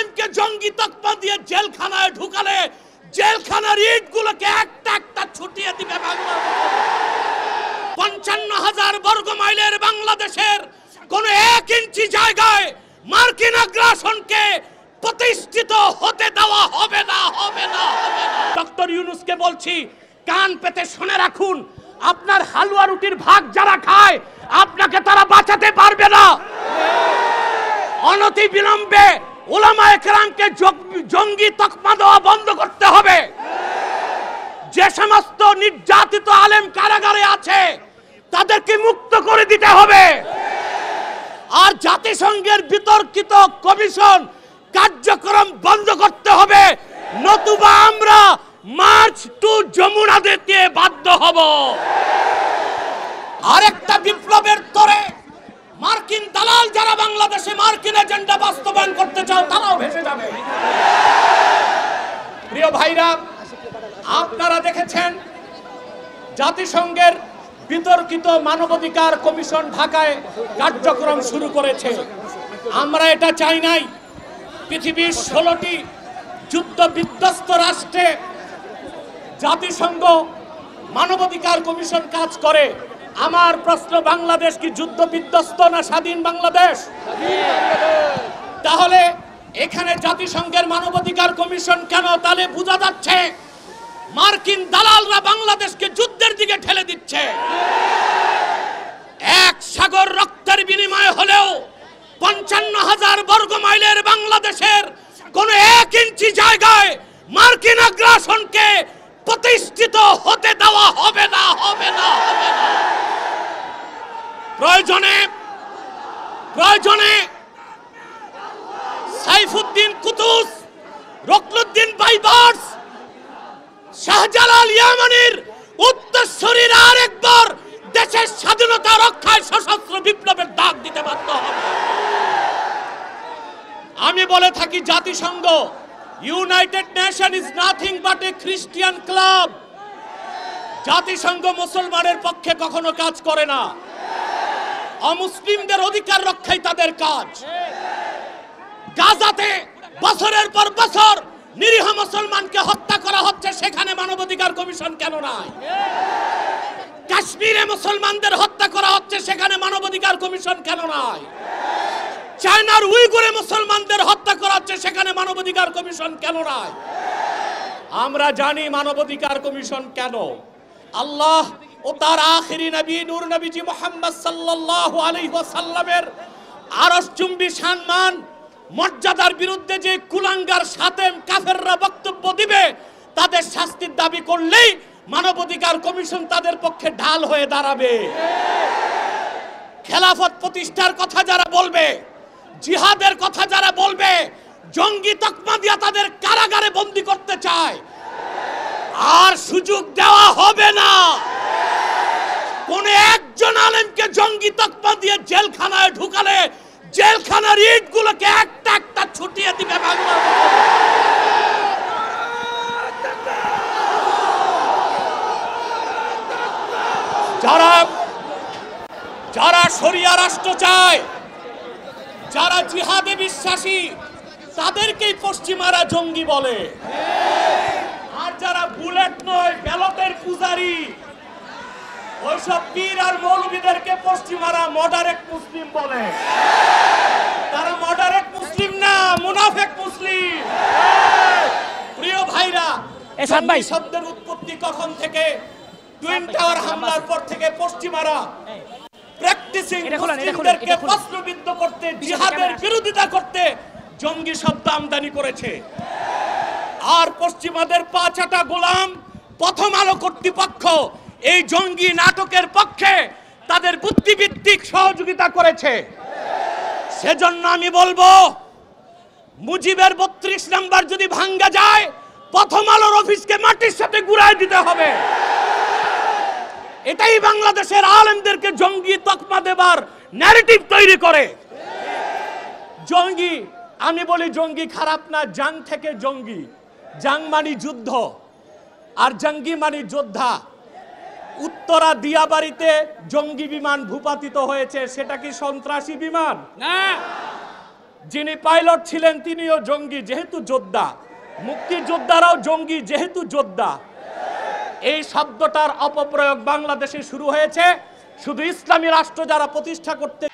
আলেমকে জঙ্গি তকমা দিয়ে জেলখানায় ঢুকালে জেলখানার ইটগুলোকে একটা একটা ছুটিয়ে দিবে বাংলা। ৫৫,০০০ বর্গ মাইলের বাংলাদেশের কোন ১ ইঞ্চি জায়গায় মার্কিন আগ্রাসনকে প্রতিষ্ঠিত হতে দেওয়া হবে না, হবে না, হবে না। ডক্টর ইউনূসকে বলছি, কান পেতে শুনে রাখুন, আপনার হালুয়া রুটির ভাগ যারা খায় আপনাকে তারা বাঁচাতে পারবে না। অনতি বিলম্বে উলামায়ে কেরামকে জঙ্গি তকমা দেওয়া বন্ধ করতে হবে। যে সমস্ত নির্যাতিত আলেম কারাগারে আছে তাদেরকে মুক্ত করে দিতে হবে। আর জাতিসংঘের বিতর্কিত কমিশন কার্যক্রম বন্ধ করতে হবে, নতুবা আমরা মার্চ টু যমুনা দিতে বাধ্য হব। আরেকটা বিপ্লবের তরে মার্কিন দালাল যারা বাংলাদেশে মার্কিন এজেন্ডা বাস্তবায়ন করতে চাও তারাও ভেসে যাবে। প্রিয় ভাইরা, আপনারা দেখেছেন জাতিসংঘের বিতর্কিত মানবাধিকার কমিশন ঢাকায় কার্যক্রম শুরু করেছে। আমরা এটা চাই নাই। পৃথিবীর ১৬টি যুদ্ধ বিধ্বস্ত রাষ্ট্রে জাতিসংঘ মানবাধিকার কমিশন কাজ করে। আমার প্রশ্ন, বাংলাদেশ কি যুদ্ধ বিধ্বস্ত না স্বাধীন বাংলাদেশ? তাহলে এখানে জাতিসংঘের মানবাধিকার কমিশন কেন? তাহলে বোঝা যাচ্ছে মার্কিন দালালরা বাংলাদেশকে যুদ্ধের দিকে ঠেলে দিচ্ছে। এক সাগর রক্তের বিনিময়ে হলেও ৫৫,০০০ বর্গ মাইলের বাংলাদেশের কোন ১ ইঞ্চি জায়গায় মার্কিন আগ্রাসনকে প্রতিষ্ঠিত হতে দেওয়া হবে না, হবে না, হবে না। প্রয়োজনে সাইফুদ্দিন কুতুস, রুকনুদ্দিন বাইবার্স, শাহজালাল ইয়ামানির উত্তরসূরিরা আরেকবার দেশের স্বাধীনতা রক্ষায় সশস্ত্র বিপ্লবের ডাক দিতে বাধ্য হবে। আমি বলে থাকি, জাতিসংঘ, United nation is nothing but A Christian club. জাতিসংঘ মুসলমানের পক্ষে কখনো কাজ করে না। অমুসলিমদের অধিকার রক্ষাই তাদের কাজ। গাজাতে বছরের পর বছর নিরীহ মুসলমানকে হত্যা করা হচ্ছে, সেখানে মানবাধিকার কমিশন কেন নাই? কাশ্মীরে মুসলমানদের হত্যা করা হচ্ছে, সেখানে মানবাধিকার কমিশন কেন নাই? চায়নার উইগুরে মুসলমানদের হত্যা করা হচ্ছে, সেখানে মানবাধিকার কমিশন কেন নাই? আমরা জানি মানবাধিকার কমিশন কেন। আল্লাহ ও তার আখিরি নবী নূর নবীজি মুহাম্মদ সাল্লাল্লাহু আলাইহি ওয়াসাল্লামের আরশচুম্বী সম্মান মর্যাদার বিরুদ্ধে যে কুলাঙ্গার সাতেম কাফেররা বক্তব্য দিবে, তাদের শাস্তির দাবি করলেই মানবাধিকার কমিশন তাদের পক্ষে ঢাল হয়ে দাঁড়াবে। খেলাফত প্রতিষ্ঠার কথা যারা বলবে, জিহাদের কথা যারা বলবে, জঙ্গি তকমা দিয়া তাদের কারাগারে বন্দী করতে চায়, আর সুযোগ দেওয়া হবে না। কোন একজন আলেমকে জঙ্গি তকমা দিয়ে জেলখানায় ঢুকালে জেলখানার ইটগুলোকে একটা একটা ছুটিয়ে দিবে বাংলা। যারা শরিয়া রাষ্ট্র চায়, যারা জিহাদে বিশ্বাসী, তাদেরকেই পশ্চিমারা জঙ্গি বলে। আর যারা বুলেট নয়, ব্যালটের পূজারি, ওইসব পীর আর মৌলবীদেরকে পশ্চিমারা মডারেট মুসলিম বলে। তারা মডারেট মুসলিম না, মুনাফিক মুসলিম। প্রিয় ভাইরা, এই শব্দের উৎপত্তি কখন থেকে? টুইন টাওয়ার হামলার পর থেকে পশ্চিমারা প্র্যাকটিসিং মুসলিমদেরকে প্রশ্নবিদ্ধ করতে, জিহাদের বিরোধিতা করতে জঙ্গি শব্দ আমদানি করেছে। আর পশ্চিমাদের পাঁচাটা গোলাম প্রথম আলো কর্তৃপক্ষ এই জঙ্গি নাটকের পক্ষে তাদের বুদ্ধিভিত্তিক সহযোগিতা করেছে। সেজন্য আমি বলবো, মুজিবের ৩২ নাম্বার যদি ভাঙ্গা যায়, প্রথম আলোর অফিসকে মাটির সাথে গুড়ায় দিতে হবে। এটাই বাংলাদেশের আলেমদেরকে জঙ্গি তকমা দেবার ন্যারেটিভ তৈরি করে। জঙ্গি, আমি বলি জঙ্গি খারাপ না, জাং থেকে জঙ্গি। জাং মানে যুদ্ধ, আর জঙ্গি মানে যোদ্ধা। উত্তরা দিয়াবাড়িতে তে জঙ্গি বিমান ভূপাতিত হয়েছে, সেটা কি সন্ত্রাসী বিমান? না। যিনি পাইলট ছিলেন তিনিও জঙ্গি যেহেতু যোদ্ধা, মুক্তিযোদ্ধারাও জঙ্গি যেহেতু যোদ্ধা। এই শব্দটার অপপ্রয়োগ বাংলাদেশে শুরু হয়েছে শুধু ইসলামী রাষ্ট্র যারা প্রতিষ্ঠা করতে